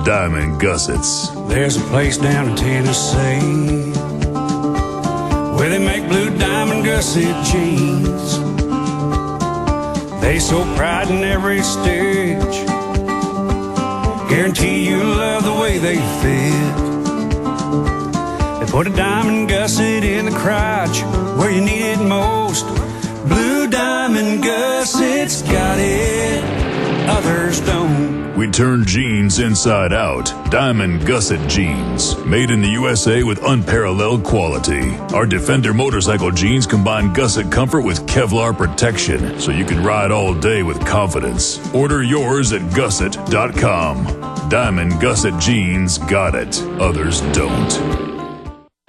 diamond gussets. There's a place down in Tennessee where they make blue diamond gusset jeans. They so pride in every stitch, guarantee you love the way they fit. They put a diamond gusset in the crotch where you need it most. Blue diamond gussets got it, others don't. We turn jeans inside out. Diamond gusset jeans. Made in the USA with unparalleled quality. Our Defender motorcycle jeans combine gusset comfort with Kevlar protection, so you can ride all day with confidence. Order yours at gusset.com. Diamond gusset jeans got it. Others don't.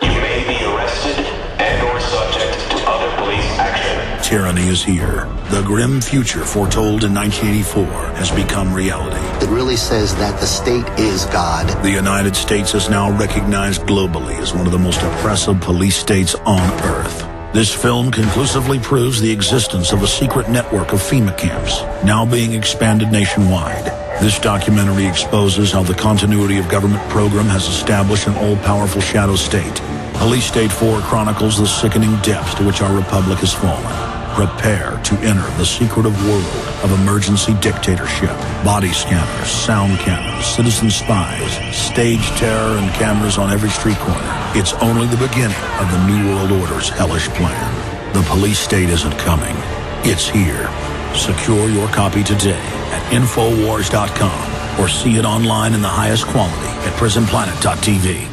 You may be arrested and/or subject to other police action. Tyranny is here. The grim future foretold in 1984 has become reality. It really says that the state is God. The United States is now recognized globally as one of the most oppressive police states on earth. This film conclusively proves the existence of a secret network of FEMA camps, now being expanded nationwide. This documentary exposes how the continuity of government program has established an all-powerful shadow state. Police State 4 chronicles the sickening depths to which our republic has fallen. Prepare to enter the secretive world of emergency dictatorship. Body scanners, sound cannons, citizen spies, stage terror, and cameras on every street corner. It's only the beginning of the New World Order's hellish plan. The police state isn't coming. It's here. Secure your copy today at Infowars.com or see it online in the highest quality at PrisonPlanet.tv.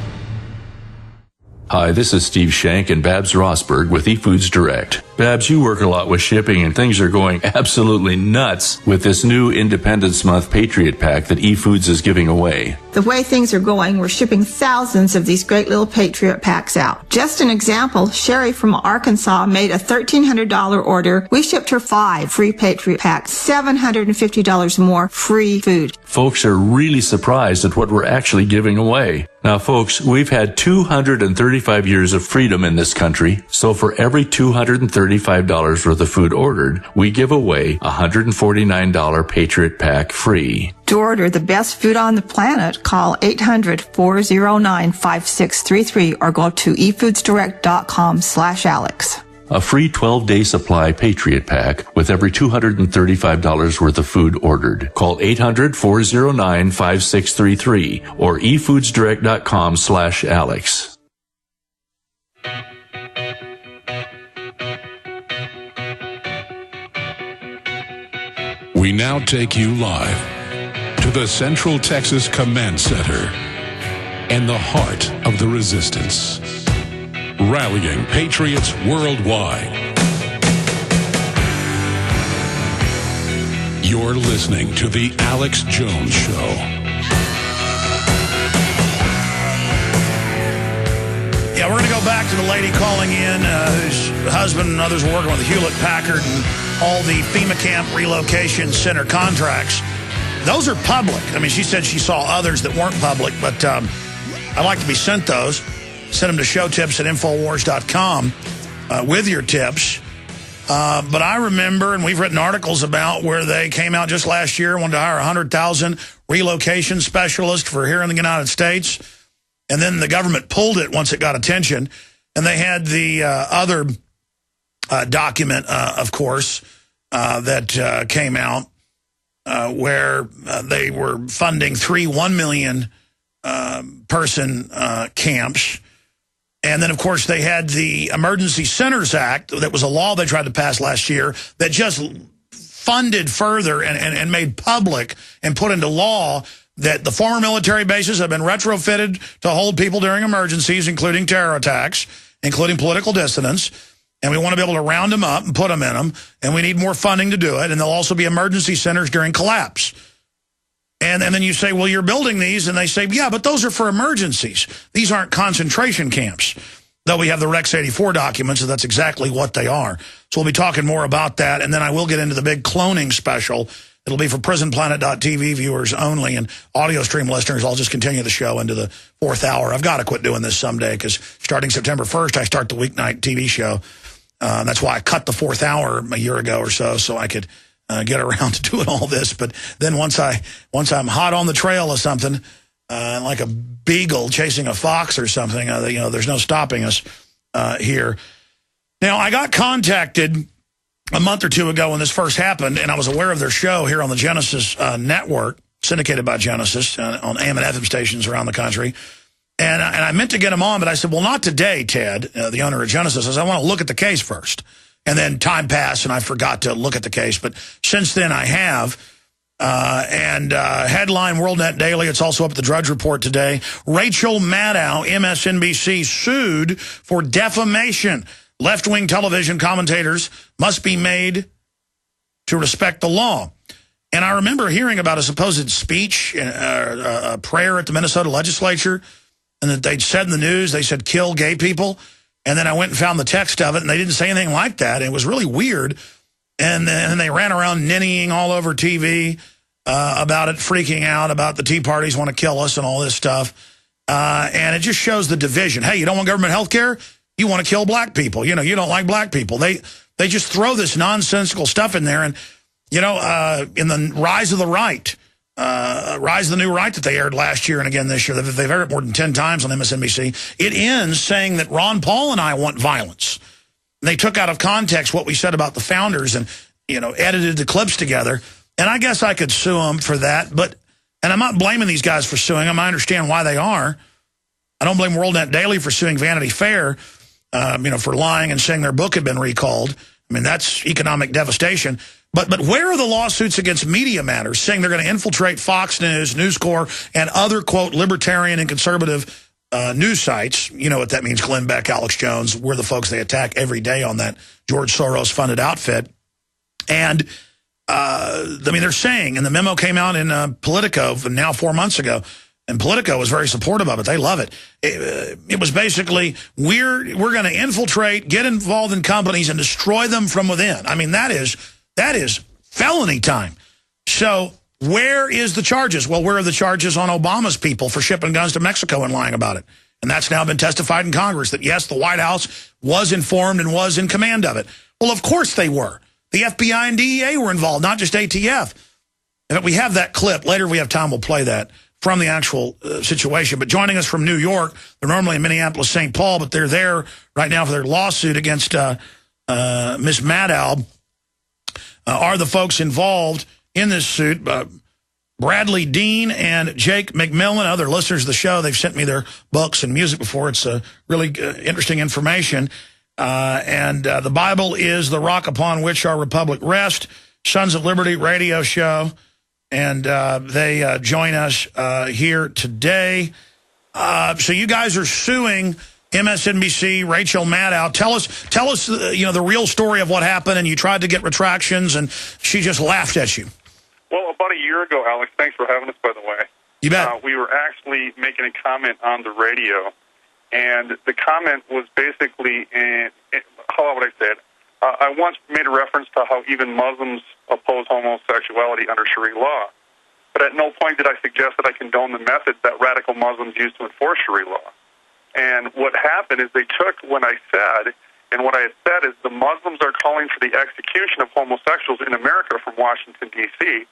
Hi, this is Steve Shank and Babs Rosberg with eFoods Direct. Babs, you work a lot with shipping and things are going absolutely nuts with this new Independence Month Patriot Pack that eFoods is giving away. The way things are going, we're shipping thousands of these great little Patriot Packs out. Just an example, Sherry from Arkansas made a $1,300 order. We shipped her 5 free Patriot Packs, $750 more free food. Folks are really surprised at what we're actually giving away. Now, folks, we've had 235 years of freedom in this country, so for every $235 worth of food ordered, we give away a $149 Patriot Pack free. To order the best food on the planet, call 800-409-5633 or go to efoodsdirect.com/Alex. A free 12-day supply Patriot Pack with every $235 worth of food ordered. Call 800-409-5633 or efoodsdirect.com/Alex. We now take you live to the Central Texas Command Center and the heart of the resistance. Rallying patriots worldwide. You're listening to The Alex Jones Show. Yeah, we're going to go back to the lady calling in whose husband and others were working with Hewlett-Packard and all the FEMA camp relocation center contracts. Those are public. I mean, she said she saw others that weren't public, but I'd like to be sent those. Send them to showtips at Infowars.com with your tips. But I remember, and we've written articles about where they came out just last year, wanted to hire 100,000 relocation specialists for here in the United States. And then the government pulled it once it got attention. And they had the other document, of course, that came out where they were funding 3 1 million person camps. And then, of course, they had the Emergency Centers Act that was a law they tried to pass last year that just funded further and made public and put into law that the former military bases have been retrofitted to hold people during emergencies, including terror attacks, including political dissidents. And we want to be able to round them up and put them in them. And we need more funding to do it. And there'll also be emergency centers during collapse. And then you say, well, you're building these. And they say, yeah, but those are for emergencies. These aren't concentration camps. Though we have the Rex 84 documents, and that's exactly what they are. So we'll be talking more about that. And then I will get into the big cloning special. It'll be for PrisonPlanet.tv viewers only. And audio stream listeners, I'll just continue the show into the 4th hour. I've got to quit doing this someday because starting September 1st, I start the weeknight TV show. That's why I cut the 4th hour a year ago or so I could get around to doing all this. But then once I'm hot on the trail of something, like a beagle chasing a fox or something. There's no stopping us here. Now, I got contacted a month or two ago when this first happened, and I was aware of their show here on the Genesis network, syndicated by Genesis on AM and FM stations around the country. And I meant to get him on, but I said, well, not today, Ted, the owner of Genesis. I said, I want to look at the case first. And then time passed, and I forgot to look at the case. But since then, I have. Headline WorldNet Daily, it's also up at the Drudge Report today. Rachel Maddow, MSNBC, sued for defamation. Left-wing television commentators must be made to respect the law. And I remember hearing about a supposed speech, a prayer at the Minnesota legislature, and that they'd said in the news, they said, kill gay people. And then I went and found the text of it, and they didn't say anything like that. It was really weird. And then they ran around ninnying all over TV about it, freaking out about the Tea Parties want to kill us and all this stuff. And it just shows the division. Hey, you don't want government health care? You want to kill black people. You don't like black people. They just throw this nonsensical stuff in there. And, in the Rise of the Right, Rise of the New Right that they aired last year and again this year, they've aired it more than 10 times on MSNBC, it ends saying that Ron Paul and I want violence. They took out of context what we said about the founders and, edited the clips together. And I guess I could sue them for that. And I'm not blaming these guys for suing them. I understand why they are. I don't blame WorldNet Daily for suing Vanity Fair, for lying and saying their book had been recalled. I mean, that's economic devastation. But where are the lawsuits against Media Matters saying they're going to infiltrate Fox News, News Corp, and other, quote, libertarian and conservative news sites? You know what that means, Glenn Beck, Alex Jones. We're the folks they attack every day on that George Soros-funded outfit. And, they're saying, and the memo came out in Politico now 4 months ago, and Politico was very supportive of it. They love it. It was basically, we're going to infiltrate, get involved in companies, and destroy them from within. I mean, that is felony time. So where is the charges? Well, where are the charges on Obama's people for shipping guns to Mexico and lying about it? And that's now been testified in Congress that, yes, the White House was informed and was in command of it. Well, of course they were. The FBI and DEA were involved, not just ATF. And we have that clip. Later, if we have time, we'll play that from the actual situation. But joining us from New York, they're normally in Minneapolis, St. Paul, but they're there right now for their lawsuit against Miss Maddow. Are the folks involved in this suit? Bradley Dean and Jake McMillan, other listeners of the show, they've sent me their books and music before. It's really interesting information. The Bible is the rock upon which our republic rests. Sons of Liberty radio show. And they join us here today. So you guys are suing MSNBC, Rachel Maddow. Tell us, the real story of what happened, and you tried to get retractions, and she just laughed at you. Well, about a year ago, Alex, thanks for having us, by the way. You bet. We were actually making a comment on the radio, and the comment was basically, how would I say it? I once made a reference to how even Muslims oppose homosexuality under Sharia law. But at no point did I suggest that I condone the methods that radical Muslims use to enforce Sharia law. And what happened is they took what I said, and what I had said is the Muslims are calling for the execution of homosexuals in America from Washington, D.C.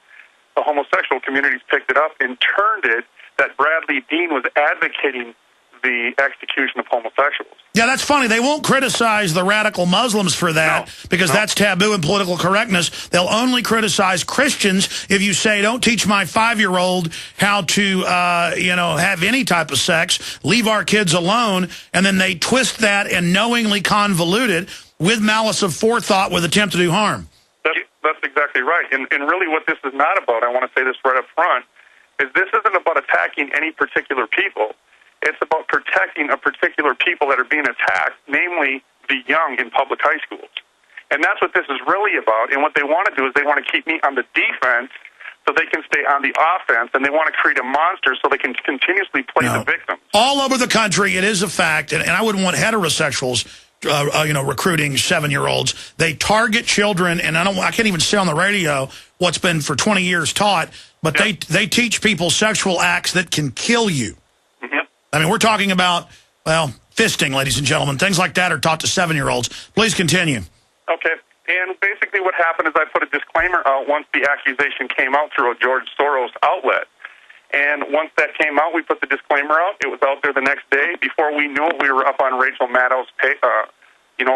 The homosexual communities picked it up and turned it that Bradley Dean was advocating the execution of homosexuals. Yeah, that's funny. They won't criticize the radical Muslims for that because that's taboo in political correctness. They'll only criticize Christians if you say, don't teach my 5-year-old how to, have any type of sex, leave our kids alone, and then they twist that and knowingly convolute it with malice of forethought with attempt to do harm. That's exactly right. And really what this is not about, I want to say this right up front, is this isn't about attacking any particular people. It's about protecting a particular people that are being attacked, namely the young in public high schools. And that's what this is really about. And what they want to do is they want to keep me on the defense so they can stay on the offense, and they want to create a monster so they can continuously play the victims. All over the country, it is a fact, and I wouldn't want heterosexuals recruiting 7-year-olds. They target children, and I can't even say on the radio what's been for 20 years taught, but they teach people sexual acts that can kill you. I mean, we're talking about, fisting, ladies and gentlemen. Things like that are taught to 7-year-olds. Please continue. Okay. And basically what happened is I put a disclaimer out once the accusation came out through a George Soros outlet. And once that came out, we put the disclaimer out. It was out there the next day. Before we knew it, we were up on Rachel Maddow's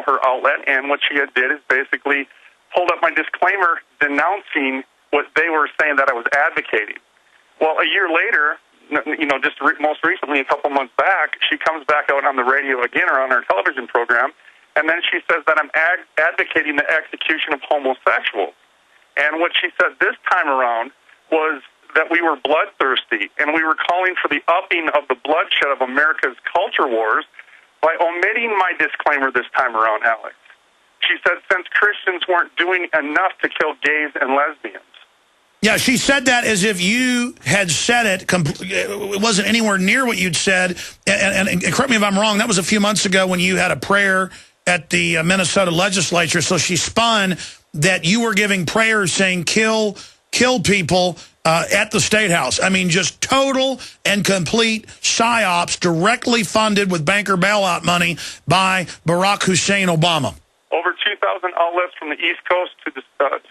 her outlet. And what she had did is basically pulled up my disclaimer denouncing what they were saying that I was advocating. Well, a year later, most recently, a couple months back, she comes back out on the radio again or on her television program, and then she says that I'm advocating the execution of homosexuals. And what she said this time around was that we were bloodthirsty, and we were calling for the upping of the bloodshed of America's culture wars by omitting my disclaimer this time around, Alex. She said since Christians weren't doing enough to kill gays and lesbians. Yeah, she said that as if you had said it. It wasn't anywhere near what you'd said. And correct me if I'm wrong, that was a few months ago when you had a prayer at the Minnesota legislature. So she spun that you were giving prayers saying kill people at the State House. I mean, just total and complete psyops directly funded with banker bailout money by Barack Hussein Obama. Over 2,000 outlets from the East Coast to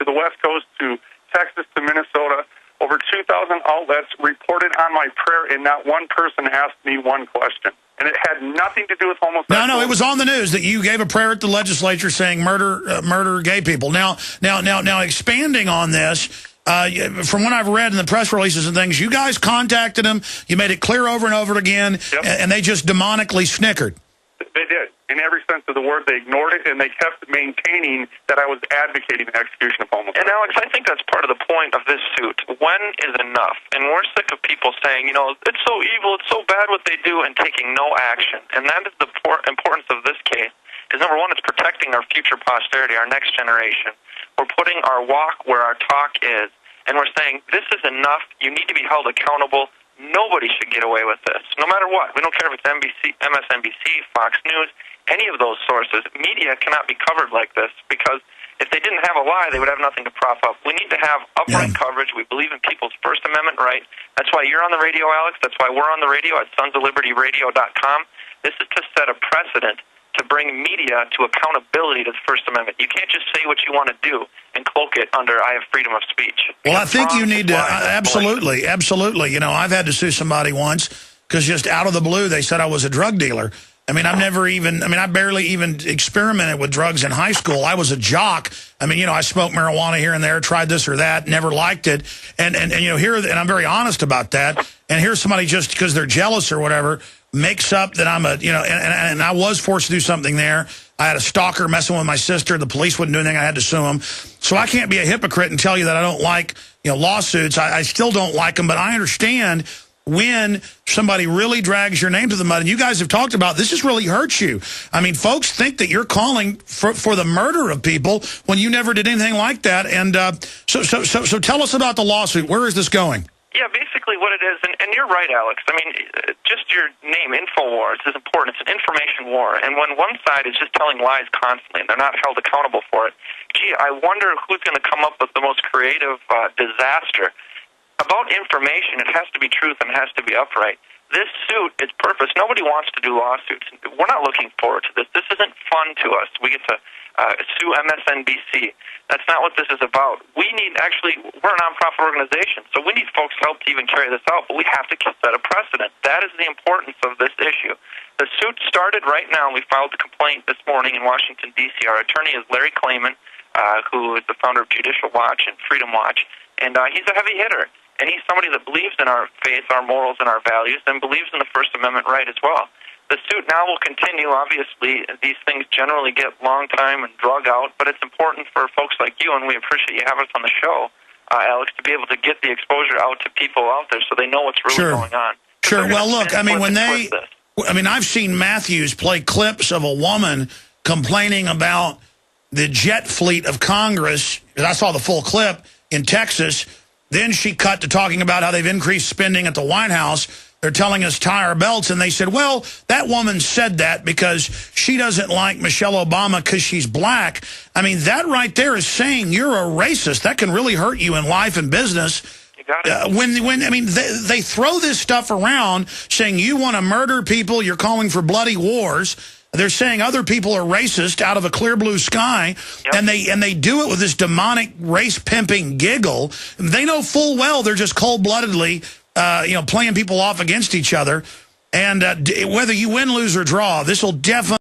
the West Coast to Texas to Minnesota, over 2,000 outlets reported on my prayer, and not one person asked me one question. And it had nothing to do with homosexuality. No, it was on the news that you gave a prayer at the legislature saying murder gay people. Now, expanding on this, from what I've read in the press releases and things, you guys contacted them, you made it clear over and over again, yep. And they just demonically snickered. They did. In every sense of the word, they ignored it, and they kept maintaining that I was advocating the execution of homosexuals. And, Alex, I think that's part of the point of this suit. When is enough? And we're sick of people saying, it's so evil, it's so bad what they do, and taking no action. And that is the importance of this case, is, number one, it's protecting our future posterity, our next generation. We're putting our walk where our talk is, and we're saying, this is enough, you need to be held accountable. Nobody should get away with this, no matter what. We don't care if it's MSNBC, Fox News, any of those sources. Media cannot be covered like this because if they didn't have a lie, they would have nothing to prop up. We need to have upright coverage. We believe in people's First Amendment right. That's why you're on the radio, Alex. That's why we're on the radio at sonsoflibertyradio.com. This is to set a precedent to bring media to accountability to the First Amendment. You can't just say what you want to do and cloak it under I have freedom of speech. Well, I think you need to, absolutely. I've had to sue somebody once because just out of the blue they said I was a drug dealer. I barely even experimented with drugs in high school. I was a jock. I smoked marijuana here and there, tried this or that, never liked it. And I'm very honest about that. And here's somebody just because they're jealous or whatever makes up that I'm and I was forced to do something there. I had a stalker messing with my sister. The police wouldn't do anything. I had to sue them. So I can't be a hypocrite and tell you that I don't like, lawsuits. I still don't like them, but I understand when somebody really drags your name to the mud, and you guys have talked about this has really hurt you. Folks think that you're calling for the murder of people when you never did anything like that. And so tell us about the lawsuit. Where is this going? Yeah, basically what it is, and you're right, Alex. Just your name, InfoWars, is important. It's an information war. And when one side is just telling lies constantly and they're not held accountable for it, I wonder who's going to come up with the most creative disaster. About information, it has to be truth and it has to be upright. This suit, its purpose, nobody wants to do lawsuits. We're not looking forward to this. This isn't fun to us. We get to sue MSNBC. That's not what this is about. We're a nonprofit organization, so we need folks' help to even carry this out, but we have to set a precedent. That is the importance of this issue. The suit started right now, and we filed the complaint this morning in Washington, D.C. Our attorney is Larry Klayman, who is the founder of Judicial Watch and Freedom Watch, and he's a heavy hitter. And he's somebody that believes in our faith, our morals, and our values, and believes in the First Amendment right as well. The suit now will continue. Obviously, these things generally get long time and drug out, but it's important for folks like you, and we appreciate you having us on the show, Alex, to be able to get the exposure out to people out there so they know what's really going on. Sure. Well, look, I've seen Matthews play clips of a woman complaining about the jet fleet of Congress, because I saw the full clip in Texas. Then she cut to talking about how they've increased spending at the White House. They're telling us tie our belts. And they said, well, that woman said that because she doesn't like Michelle Obama because she's black. That right there is saying you're a racist. That can really hurt you in life and business. You got it. They throw this stuff around saying you want to murder people. You're calling for bloody wars. They're saying other people are racist out of a clear blue sky, and they do it with this demonic race pimping giggle. They know full well they're just cold-bloodedly playing people off against each other. And whether you win, lose, or draw, this will definitely